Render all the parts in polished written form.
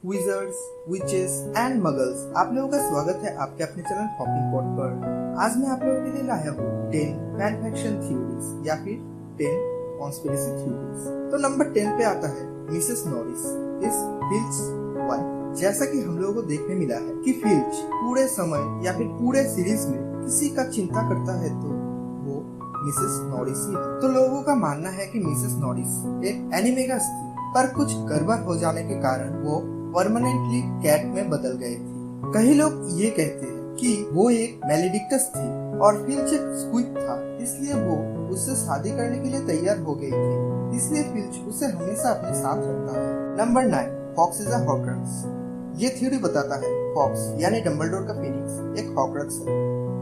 Wizards, witches and muggles. आप लोगों का स्वागत है आपके अपने चैनल हॉकिंग पॉट पर। आज मैं आप लोगों के लिए लाया हूँ 10 फैन फिक्शन थ्योरीज या फिर 10 कॉन्स्पिरेसी थ्योरीज। तो नंबर 10 पे आता है Mrs Norris is filch wife. जैसा कि हम लोगों को देखने मिला है कि फिल्च पूरे समय या फिर पूरे सीरीज में किसी का चिंता करता है तो वो मिसेस नॉरिस ही है। तो लोगों का मानना है कि मिसेस नॉरिस एक एनिमेगस थी, पर कुछ गड़बड़ हो जाने के कारण वो परमानेंटली कैट में बदल गए थे। कई लोग ये कहते हैं कि वो एक मैलेडिक्टस थी और फिल्च एक स्क्विड था, इसलिए वो उससे शादी करने के लिए तैयार हो गई थी, इसलिए फिल्च उसे हमेशा अपने साथ रखता है। Number 9, Fawkes is a Horcrux. ये थ्योरी बताता है फॉक्स यानी डंबलडोर का फीनिक्स एक हॉर्क्रक्स है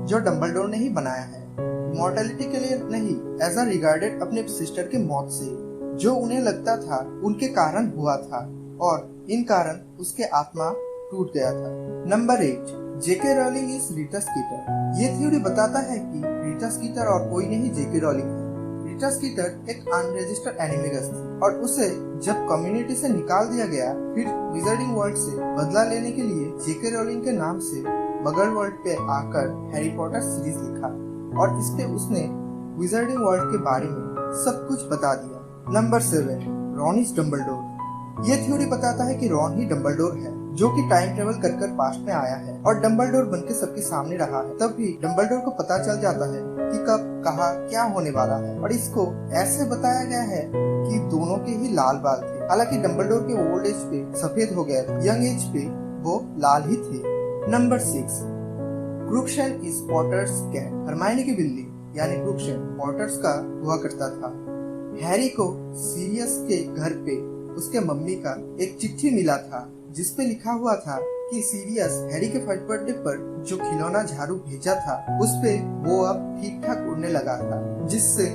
जो डंबलडोर ने ही बनाया है, इमॉर्टैलिटी के लिए नहीं, एज अ रिगार्डेड अपने सिस्टर के मौत से, जो उन्हें लगता था उनके कारण हुआ था और इन कारण उसके आत्मा टूट गया था। Number 8, J K Rowling is Rita Skeeter. ये थ्योरी बताता है कि रीटा स्कीटर और कोई नहीं जेके रोलिंग है। रीटा स्कीटर एक अनरजिस्टर्ड एनिमेगस थी और उसे जब कम्युनिटी से निकाल दिया गया, फिर विजर्डिंग वर्ल्ड से बदला लेने के लिए जेके रोलिंग के नाम से बगल वर्ल्ड पे आकर हैरी पॉटर सीरीज लिखा और इस पे उसने विजर्डिंग वर्ल्ड के बारे में सब कुछ बता दिया। Number 7, Ron is Dumbledore. ये थ्योरी बताता है कि रॉन ही डंबलडोर है, जो कि टाइम ट्रेवल कर पास्ट में आया है और डंबलडोर बनके सबके सामने रहा है। तब भी डंबलडोर को पता चल जाता है कि कब कहाँ क्या होने वाला है और इसको ऐसे बताया गया है कि दोनों के ही लाल बाल थे। हालांकि डंबलडोर के ओल्ड एज पे सफेद हो गए थे, यंग एज पे वो लाल ही थे। Number 6, Crookshanks is Potter's cat. Hermione की बिल्ली यानी क्रूकशैंक पॉटर्स का हुआ करता था। हैरी को सीरियस के घर पे उसके मम्मी का एक चिट्ठी मिला था जिसपे लिखा हुआ था कि सीरियस हैरी के फर्स्ट बर्थडे पर जो खिलौना झाड़ू भेजा था उस पे वो अब ठीक ठाक उड़ने लगा था, जिससे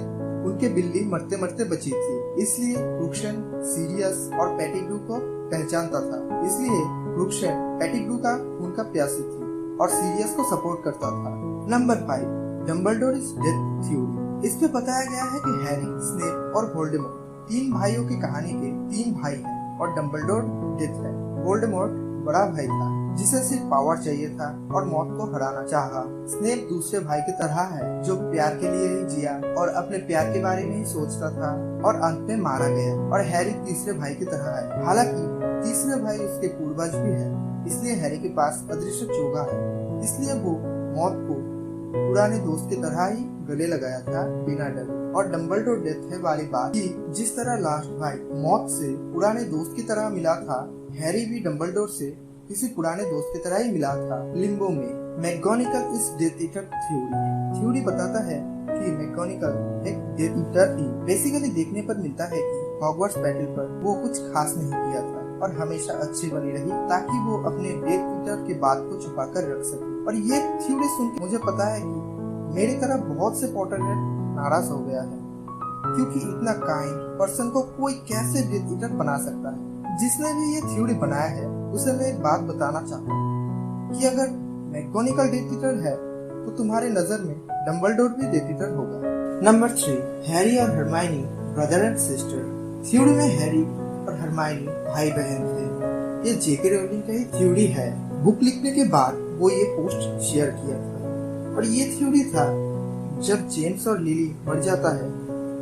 उनके बिल्ली मरते मरते बची थी। इसलिए क्रूकशैंक सीरियस और पेटिग्रू को पहचानता था, इसलिए क्रूकशैंक पेटिग्रू का खून का प्यासी थी और सीरियस को सपोर्ट करता था। Number 5, Dumbledore is death theory. इस पे बताया गया है कि हैरी, स्नेप और वोल्डेमॉर्ट 3 भाइयों की कहानी के 3 भाई हैं और डंबलडोर डेथ है। वोल्डेमॉर्ट बड़ा भाई था जिसे सिर्फ पावर चाहिए था और मौत को हराना चाहा। स्नेप दूसरे भाई की तरह है जो प्यार के लिए ही जिया और अपने प्यार के बारे में ही सोचता था और अंत में मारा गया। और हैरी तीसरे भाई की तरह है, हालांकि तीसरे भाई उसके पूर्वज भी है, इसलिए हैरी के पास अदृश्य चोगा है, इसलिए वो मौत को पुराने दोस्त की तरह ही गले लगाया था बिना डर। और डंबलडोर डेथ है वाली बात कि जिस तरह लास्ट भाई मौत से पुराने दोस्त की तरह मिला था, हैरी भी डंबलडोर से किसी पुराने दोस्त की तरह ही मिला था लिम्बो में। McGonagall is Death Eater theory. Theory बताता है कि मैकगोनिगल एक डेथ ईटर थी। बेसिकली देखने पर मिलता है कि हॉगवर्ट्स बैटल पर वो कुछ खास नहीं किया था और हमेशा अच्छी बनी रही ताकि वो अपने डेथ ईटर के बात को छुपा कर रख सके। और ये थ्योरी सुन के मुझे पता है कि मेरी तरह बहुत से पॉटरहेड नाराज हो गया है, क्योंकि इतना काइंड पर्सन को कोई कैसे डेथ ईटर बना सकता है। जिसने भी ये थ्योरी बनाया है उसे मैं एक बात बताना चाहता हूँ कि अगर मैकगोनिगल डेथ ईटर है तो तुम्हारे नजर में डंबलडोर भी डेथ ईटर होगा। नंबर 3, हैरी और Hermione brother and sister. Theory में हैरी और हरमाइनी भाई बहन थे। ये जेके रोलिंग का ही थ्योरी है। बुक लिखने के बाद वो ये पोस्ट शेयर किया था और ये थ्योरी था जब जेम्स और लिली मर जाता है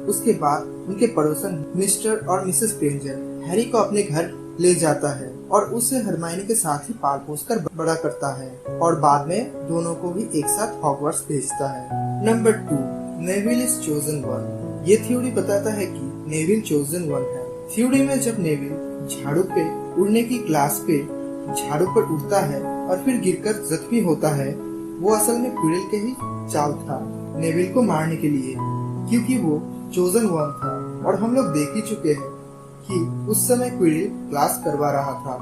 उसके बाद उनके पड़ोसन मिस्टर और मिसेस ग्रेंजर हैरी को अपने घर ले जाता है और उसे हरमाइनी के साथ ही पाल पोस कर बड़ा करता है और बाद में दोनों को ही एक साथ हॉगवर्ट्स भेजता है। Number 2, Neville is chosen one. ये थ्योरी बताता है कि नेविल चोजन वन है। थ्योरी में जब नेविल झाड़ू पे उड़ने की क्लास पे झाड़ू पर उड़ता है और फिर गिरकर जख्मी होता है, वो असल में क्विरिल के ही चाल था नेविल को मारने के लिए, क्योंकि वो चोजन वन था और हम लोग देख ही चुके हैं कि उस समय क्विरिल क्लास करवा रहा था।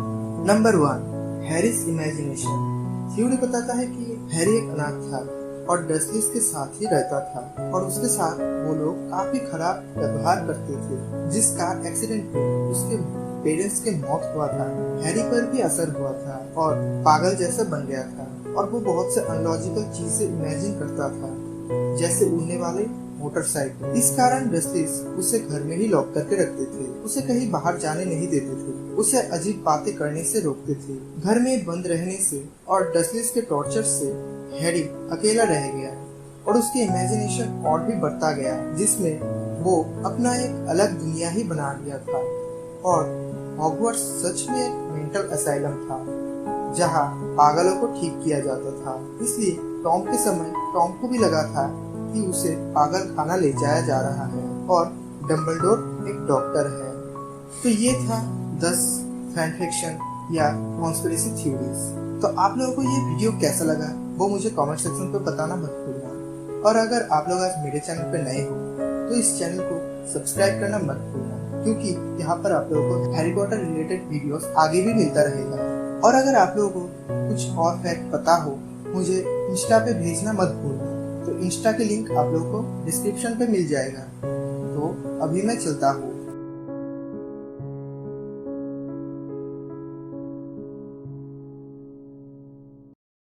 Number 1, Harry's imagination. थ्योरी बताता है कि हैरी एक अनाथ था और डर्सलीज के साथ ही रहता था और उसके साथ वो लोग काफी खराब व्यवहार करते थे, जिस कार एक्सीडेंट पे उसके पेरेंट्स के मौत हुआ था, हैरी पर भी असर हुआ था और पागल जैसा बन गया था और वो बहुत से अनलॉजिकल चीजें इमेजिन करता था, जैसे उड़ने वाले मोटरसाइकिल। इस कारण डस्टिस उसे घर में ही लॉक करके रखते थे, उसे कहीं बाहर जाने नहीं देते थे। उसे अजीब बातें करने से रोकते थे। घर में बंद रहने से और डसलिस के टॉर्चर से हैरी अकेला रह गया और उसकी इमेजिनेशन और भी बढ़ता गया, जिसमें वो अपना एक अलग दुनिया ही बना लिया था। और हॉगवर्ट्स सच में एक मेंटल असाइलम था जहाँ पागलों को ठीक किया जाता था। इसलिए टॉम के समय टॉम को भी लगा था कि उसे पागल खाना ले जाया जा रहा है और डम्बलडोर एक डॉक्टर है। तो ये था 10 फैन फिक्शन या कॉन्स्पिरेसी थ्योरीज। तो आप लोगों को ये वीडियो कैसा लगा वो मुझे कमेंट सेक्शन पे बताना मत भूलना। और अगर आप लोग आज मेरे चैनल पे नए हो तो इस चैनल को सब्सक्राइब करना मत भूलना, क्योंकि यहाँ पर आप लोगों को हैरी पॉटर रिलेटेड वीडियोस आगे भी मिलता रहेगा। और अगर आप लोगों को कुछ और फैक्ट पता हो मुझे इंस्टा पे भेजना मत भूलना। तो इंस्टा के लिंक आप लोगों को डिस्क्रिप्शन पे मिल जाएगा। तो अभी मैं चलता हूँ।